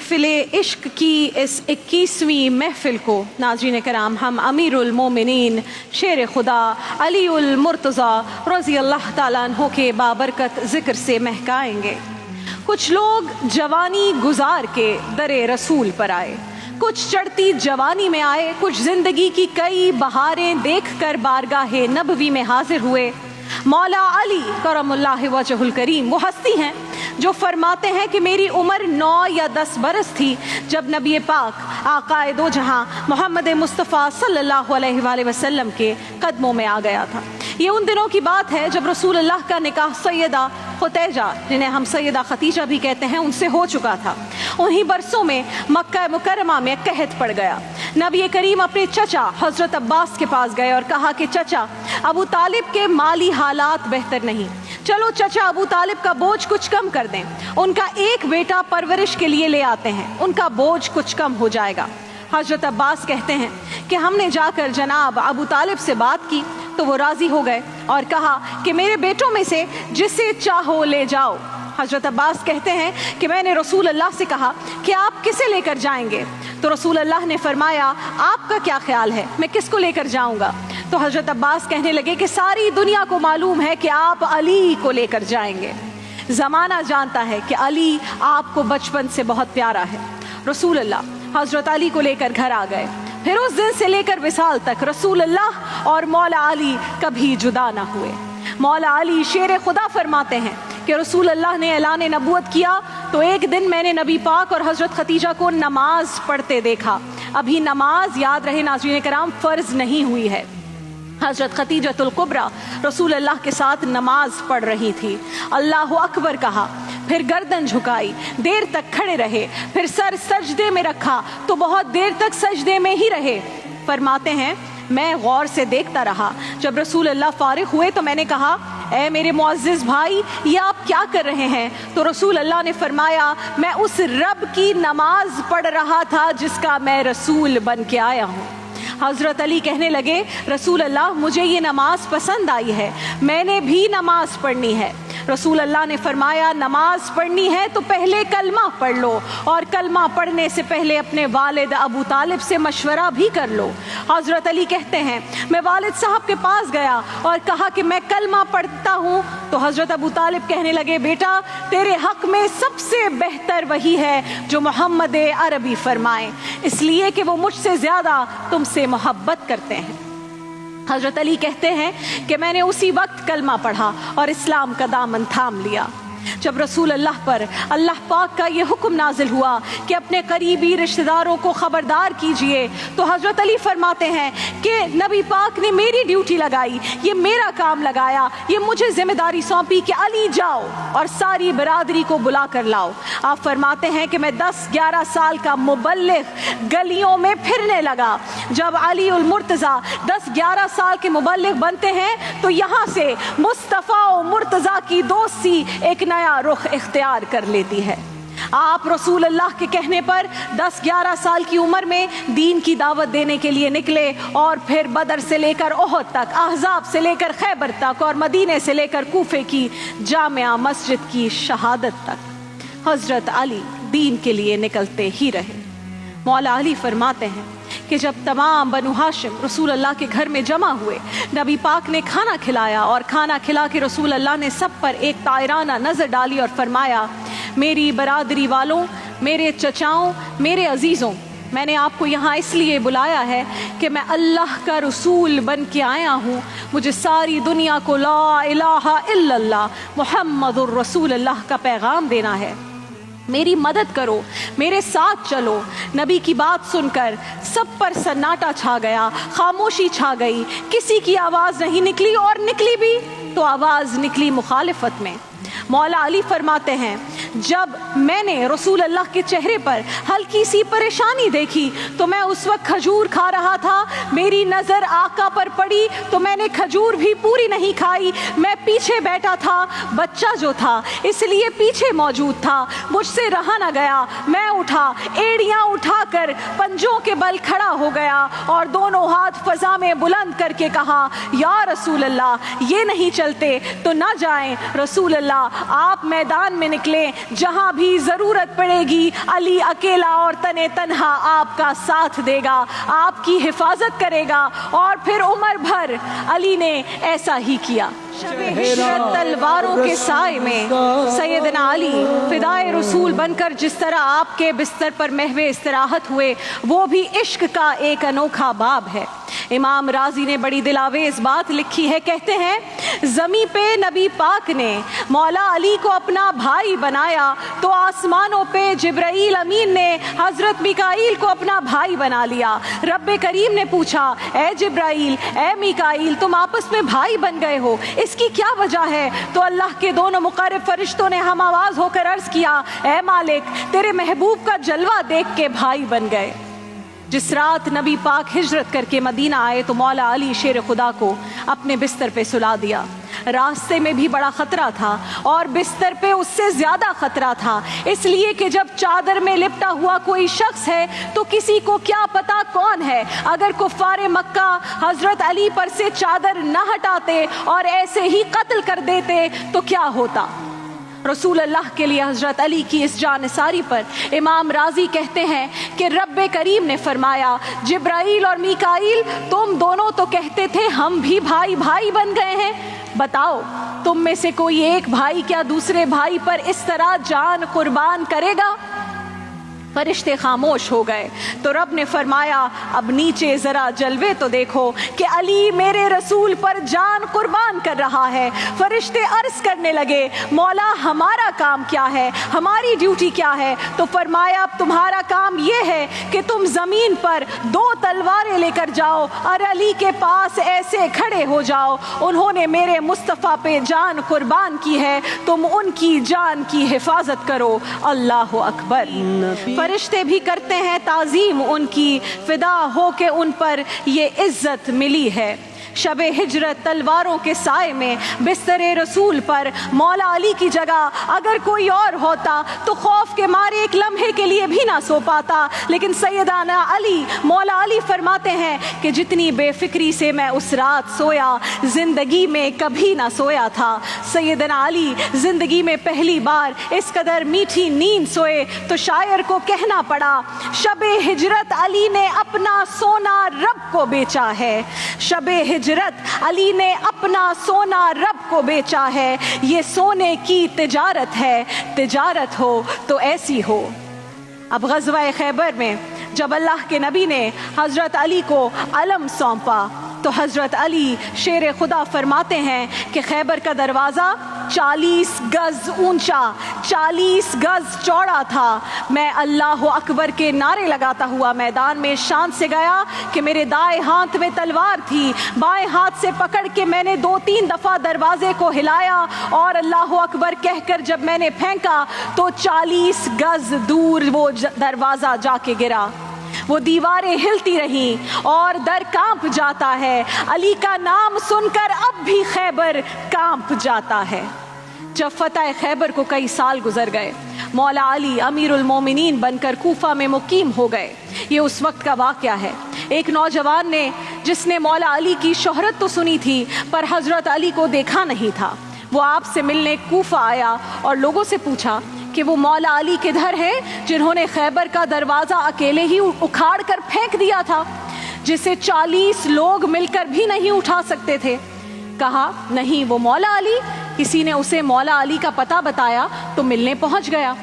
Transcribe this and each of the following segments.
महफिल इश्क की इस 21वीं महफिल को नाज़रीन कराम हम अमीरुल मोमिनीन शेर खुदा अली उल मुर्तज़ा रज़ी अल्लाह ताला अन्हु के बाबरकत ज़िक्र से महकाएंगे। कुछ लोग जवानी गुजार के दरे रसूल पर आए, कुछ चढ़ती जवानी में आए, कुछ जिंदगी की कई बहारें देख कर बारगाहे नबवी में हाजिर हुए। मौला अली करमुल्लाह वजहुल करीम वो हस्ती हैं जो फरमाते हैं कि मेरी उम्र 9 या 10 बरस थी जब नबी पाक आकाए दो जहां मोहम्मद मुस्तफ़ा सल्लल्लाहु अलैहि वसल्लम के कदमों में आ गया था। ये उन दिनों की बात है जब रसूल अल्लाह का निकाह सैयदा खुतैजा, जिन्हें हम सैयदा खतीजा भी कहते हैं, उनसे हो चुका था। उन्हीं बरसों में मक्का मुकर्रमा में कहत पड़ गया। नबी करीम अपने चचा हज़रत अब्बास के पास गए और कहा कि चचा, अबू तालिब के माली हालात बेहतर नहीं, चलो चचा अबू तालिब का बोझ कुछ कम कर दें, उनका एक बेटा परवरिश के लिए ले आते हैं, उनका बोझ कुछ कम हो जाएगा। हज़रत अब्बास कहते हैं कि हमने जाकर जनाब अबू तालिब से बात की तो वो राज़ी हो गए और कहा कि मेरे बेटों में से जिसे चाहो ले जाओ। हज़रत अब्बास कहते हैं कि मैंने रसूल अल्लाह से कहा कि आप किसे लेकर जाएंगे, तो रसूल अल्लाह ने फरमाया आपका क्या ख्याल है, मैं किसको लेकर जाऊंगा। तो हज़रत अब्बास कहने लगे कि सारी दुनिया को मालूम है कि आप अली को लेकर जाएंगे, ज़माना जानता है कि अली आपको बचपन से बहुत प्यारा है। रसूल अल्लाह हज़रत अली को लेकर घर आ गए। फिर उस दिन से लेकर विसाल तक रसूल अल्लाह और मौला अली कभी जुदा ना हुए। मौला अली शेर खुदा फरमाते हैं कि रसूल अल्लाह ने ऐलान नबूवत किया तो एक दिन मैंने नबी पाक और हज़रत खतीजा को नमाज पढ़ते देखा। अभी नमाज, याद रहे नाज़रीन कराम, फ़र्ज नहीं हुई है। हज़रत खतीजतुल कुबरा रसूल अल्लाह के साथ नमाज पढ़ रही थी। अल्लाहु अकबर कहा, फिर गर्दन झुकाई, देर तक खड़े रहे, फिर सर सजदे में रखा तो बहुत देर तक सजदे में ही रहे। फरमाते हैं मैं गौर से देखता रहा, जब रसूल अल्लाह फारिग हुए तो मैंने कहा, ए मेरे मुअज़्ज़िज़ भाई, ये आप क्या कर रहे हैं। तो रसूल अल्लाह ने फरमाया मैं उस रब की नमाज पढ़ रहा था जिसका मैं रसूल बन के आया हूँ। हज़रत अली कहने लगे, रसूल अल्लाह मुझे ये नमाज पसंद आई है, मैंने भी नमाज पढ़नी है। रसूल अल्लाह ने फरमाया नमाज पढ़नी है तो पहले कलमा पढ़ लो, और कलमा पढ़ने से पहले अपने वालिद अबू तालिब से मशवरा भी कर लो। हज़रत अली कहते हैं मैं वालिद साहब के पास गया और कहा कि मैं कलमा पढ़ता हूँ, तो हज़रत अबू तालिब कहने लगे, बेटा तेरे हक़ में सबसे बेहतर वही है जो मोहम्मद अरबी फरमाए, इसलिए कि वो मुझसे ज़्यादा तुमसे मोहब्बत करते हैं। हज़रत अली कहते हैं कि मैंने उसी वक्त कलमा पढ़ा और इस्लाम का दामन थाम लिया। जब रसूल अल्लाह पर अल्लाह पाक का ये हुक्म नाजिल हुआ कि अपने करीबी रिश्तेदारों को ख़बरदार कीजिए, तो हज़रत अली फरमाते हैं कि नबी पाक ने मेरी ड्यूटी लगाई, ये मेरा काम लगाया, ये मुझे जिम्मेदारी सौंपी कि अली जाओ और सारी बरादरी को बुला कर लाओ। आप फरमाते हैं कि मैं 10-11 साल का मुबल्लिग गलियों में फिरने लगा। जब अली उल मुर्तज़ा 10-11 साल के मुबल्लिग बनते हैं तो यहाँ से मुस्तफ़ा और मुर्तज़ा की दोस्ती एक नया रुख इख्तियार कर लेती है। आप रसूल अल्लाह के कहने पर 10-11 साल की उम्र में दीन की दावत देने के लिए निकले, और फिर बदर से लेकर ओहद तक, अहज़ाब से लेकर खैबर तक, और मदीने से लेकर कूफे की जामिया मस्जिद की शहादत तक हज़रत अली दीन के लिए निकलते ही रहे। मौला अली फरमाते हैं कि जब तमाम बनु हाशिम रसूल अल्लाह के घर में जमा हुए, नबी पाक ने खाना खिलाया, और खाना खिला के रसूल अल्लाह ने सब पर एक तायराना नज़र डाली और फरमाया, मेरी बरादरी वालों, मेरे चचाओं, मेरे अजीज़ों, मैंने आपको यहाँ इसलिए बुलाया है कि मैं अल्लाह का रसूल बन के आया हूँ। मुझे सारी दुनिया को ला इलाहा इल्लल्लाह मुहम्मदुर रसूलुल्लाह का पैगाम देना है। मेरी मदद करो, मेरे साथ चलो। नबी की बात सुनकर सब पर सन्नाटा छा गया, खामोशी छा गई, किसी की आवाज़ नहीं निकली, और निकली भी तो आवाज़ निकली मुखालिफत में। मौला अली फरमाते हैं जब मैंने रसूल अल्लाह के चेहरे पर हल्की सी परेशानी देखी तो मैं उस वक्त खजूर खा रहा था, मेरी नज़र आका पर पड़ी तो मैंने खजूर भी पूरी नहीं खाई। मैं पीछे बैठा था, बच्चा जो था इसलिए पीछे मौजूद था, मुझसे रहा न गया, मैं उठा, एड़ियाँ उठाकर पंजों के बल खड़ा हो गया और दोनों हाथ फजा में बुलंद करके कहा, या रसूल अल्लाह ये नहीं चलते तो ना जाएं। रसूल अल्लाह आप मैदान में निकले, जहां भी जरूरत पड़ेगी अली अकेला और तने तन्हा आपका साथ देगा, आपकी हिफाजत करेगा। और फिर उम्र भर अली ने ऐसा ही किया। हिजरत तलवारों के साए में सैयदना अली फिदाए रसूल बनकर जिस तरह आपके बिस्तर पर महवे इस्तराहत हुए, वो भी इश्क का एक अनोखा बाब है। इमाम राजी ने बड़ी दिलावेज बात लिखी है, कहते हैं ज़मी पे नबी पाक ने मौला अली को अपना भाई बनाया तो आसमानों पे जिब्राइल अमीन ने हज़रत मिकाईल को अपना भाई बना लिया। रब्बे करीम ने पूछा, ए जिब्राइल, ए मिकाईल, तुम आपस में भाई बन गए हो, इसकी क्या वजह है? तो अल्लाह के दोनों मुक़र्रब फरिश्तों ने हम आवाज़ होकर अर्ज़ किया, ए मालिक, तेरे महबूब का जलवा देख के भाई बन गए। जिस रात नबी पाक हिजरत करके मदीना आए तो मौला अली शेर खुदा को अपने बिस्तर पे सुला दिया। रास्ते में भी बड़ा खतरा था और बिस्तर पे उससे ज्यादा खतरा था, इसलिए कि जब चादर में लिपटा हुआ कोई शख्स है तो किसी को क्या पता कौन है। अगर कुफ्फारे मक्का हजरत अली पर से चादर न हटाते और ऐसे ही कत्ल कर देते तो क्या होता। रसूल अल्लाह के लिए हजरत अली की इस जानिसारी पर इमाम राजी कहते हैं कि रब्बे करीम ने फरमाया, जिब्राइल और मिकाईल, तुम दोनों तो कहते थे हम भी भाई भाई बन गए हैं, बताओ तुम में से कोई एक भाई क्या दूसरे भाई पर इस तरह जान कुर्बान करेगा? फरिश्ते खामोश हो गए तो रब ने फरमाया, अब नीचे जरा जलवे तो देखो कि अली मेरे रसूल पर जान कुर्बान कर रहा है। फरिश्ते अर्ज करने लगे, मौला हमारा काम क्या है, हमारी ड्यूटी क्या है? तो फरमाया, अब तुम्हारा काम ये है कि तुम जमीन पर 2 तलवारें लेकर जाओ और अली के पास ऐसे खड़े हो जाओ, उन्होंने मेरे मुस्तफ़ा पे जान कुर्बान की है, तुम उनकी जान की हिफाजत करो। अल्लाह अकबर। फरिश्ते भी करते हैं ताज़ीम उनकी, फिदा हो के उन पर ये इज्जत मिली है। शबे हिजरत तलवारों के साए में बिस्तरे रसूल पर मौला अली की जगह अगर कोई और होता तो खौफ के मारे एक लम्हे के लिए भी ना सो पाता, लेकिन सैयदाना अली मौला अली फरमाते हैं कि जितनी बेफिक्री से मैं उस रात सोया जिंदगी में कभी ना सोया था। सैयदना अली जिंदगी में पहली बार इस कदर मीठी नींद सोए तो शायर को कहना पड़ा, शबे हिजरत अली ने अपना सोना रब को बेचा है। शबे हिजरत अली ने अपना सोना रब को बेचा है, ये सोने की तिजारत है, तिजारत हो तो ऐसी हो। अब ग़ज़वा खैबर में जब अल्लाह के नबी ने हज़रत अली को अलम सौंपा तो हज़रत अली शेर खुदा फरमाते हैं कि खैबर का दरवाज़ा 40 गज ऊंचा 40 गज चौड़ा था। मैं अल्लाह अकबर के नारे लगाता हुआ मैदान में शान से गया कि मेरे दाएं हाथ में तलवार थी, बाएं हाथ से पकड़ के मैंने 2-3 दफ़ा दरवाजे को हिलाया और अल्लाह अकबर कहकर जब मैंने फेंका तो 40 गज दूर वो दरवाज़ा जाके गिरा। वो दीवारें हिलती रहीं और दर कांप जाता है। अली का नाम सुनकर अब भी खैबर कांप जाता है। जब फतह खैबर को कई साल गुजर गए, मौला अली अमीरुल मोमिनीन बनकर कूफा में मुकीम हो गए। ये उस वक्त का वाक़या है। एक नौजवान ने जिसने मौला अली की शोहरत तो सुनी थी पर हज़रत अली को देखा नहीं था, वो आपसे मिलने कूफा आया और लोगों से पूछा कि वो मौला अली किधर है जिन्होंने खैबर का दरवाज़ा अकेले ही उखाड़ कर फेंक दिया था, जिसे 40 लोग मिलकर भी नहीं उठा सकते थे। कहा नहीं, वो मौला अली। किसी ने उसे मौला अली का पता बताया तो मिलने पहुंच गया।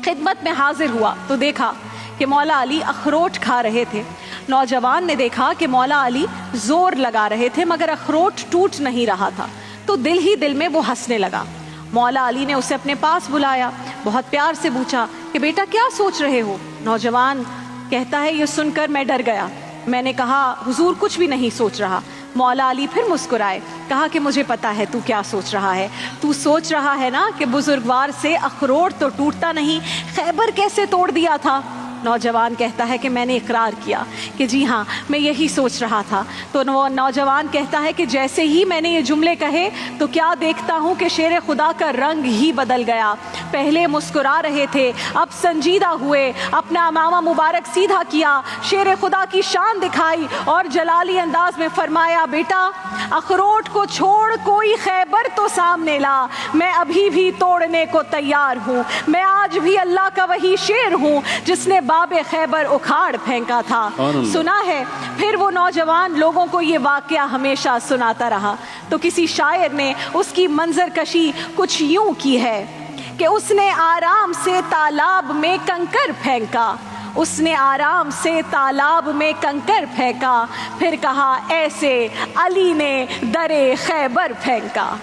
खिदमत में हाजिर हुआ तो देखा कि मौला अली अखरोट खा रहे थे। नौजवान ने देखा कि मौला अली जोर लगा रहे थे मगर अखरोट टूट नहीं रहा था, तो दिल ही दिल में वो हंसने लगा। मौला अली ने उसे अपने पास बुलाया, बहुत प्यार से पूछा कि बेटा क्या सोच रहे हो? नौजवान कहता है, ये सुनकर मैं डर गया। मैंने कहा हुजूर कुछ भी नहीं सोच रहा। मौला अली फिर मुस्कुराए, कहा कि मुझे पता है तू क्या सोच रहा है। तू सोच रहा है ना कि बुजुर्गवार से अखरोट तो टूटता नहीं, खैबर कैसे तोड़ दिया था। नौजवान कहता है कि मैंने इकरार किया कि जी हाँ मैं यही सोच रहा था। तो वो नौजवान कहता है कि जैसे ही मैंने ये जुमले कहे तो क्या देखता हूँ कि शेर खुदा का रंग ही बदल गया। पहले मुस्कुरा रहे थे, अब संजीदा हुए, अपना अमामा मुबारक सीधा किया, शेर खुदा की शान दिखाई और जलाली अंदाज में फरमाया, बेटा اخروٹ کو چھوڑ کوئی خیبر تو سامنے لا، میں ابھی بھی توڑنے کو تیار ہوں، میں آج بھی اللہ کا وہی شیر ہوں جس نے باب خیبر اکھاڑ پھینکا تھا۔ سنا ہے پھر وہ نوجوان لوگوں کو یہ واقعہ ہمیشہ سناتا رہا، تو کسی شاعر نے اس کی منظر کشی کچھ یوں کی ہے کہ اس نے آرام سے تالاب میں کنکر پھینکا، اس نے آرام سے تالاب میں کنکر پھینکا، پھر کہا ایسے علی نے در خیبر پھینکا۔